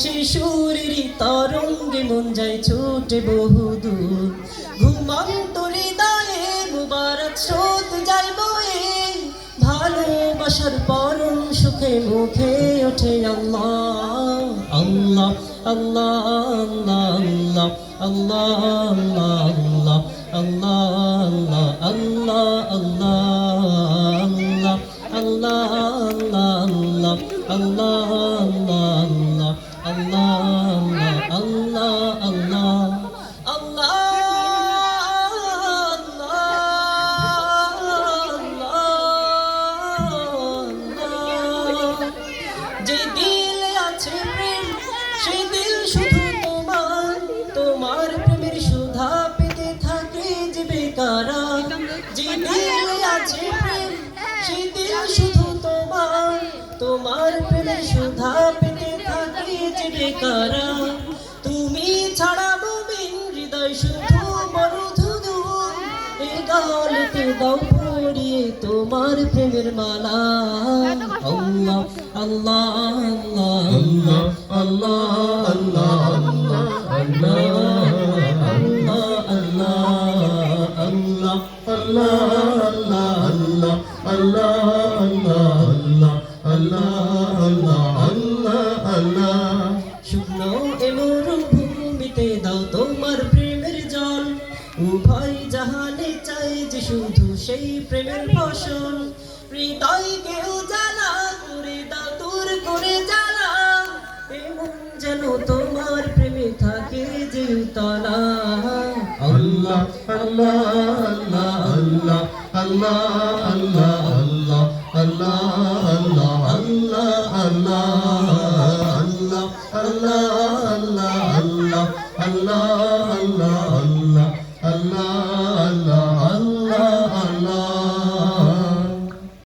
শিশুরেরই তরঙ্গে মন যায় ছুটে বহুদূর ঘুমন্ত হৃদয়ে মুবারক স্রোত যায় বয়ে ভালোবাসার পরম সুখে মুখে ওঠে আল্লাহ আল্লাহ আল্লাহ আল্লাহ আল্লাহ আল্লাহ আল্লাহ আল্লাহ আল্লাহ আল্লাহ আল্লাহ আল্লাহ আল্লাহ আল্লাহ আল্লাহ আল্লাহ যে দিলে আছে প্রেম সেই দিল শুধু তোমার তোমার প্রেমের সুধা পেতে থাকে যে বেকারা যে দিলে আছে প্রেম সেই দিল শুধু তোমার তোমার প্রেমের সুধা পেতে থাকে যে বেকারা তুমি ছাড়া মুমিন হৃদয় শুধু মরুধুধু এ গালতে দাও পরিয়ে তোমার প্রেমের মালা আল্লাহ আল্লাহ আল্লাহ আল্লাহ আল্লাহ শুকনো এ মরুভূমিতে দাও তোমার প্রেমের জল উভয় জাহানে চাই যে শুধু সেই প্রেমের ফসল হৃদয়কে উজালা করে দাও দূর করে জ্বালা এমন যেন তোমার প্রেমে থাকে যে উতলা আল্লাহ আল্লাহ আল্লাহ আল্লাহ আল্লাহ আল্লাহ আল্লাহ আল্লাহ আল্লাহ আল্লাহ আল্লাহ আল্লাহ আল্লাহ আল্লাহ আল্লাহ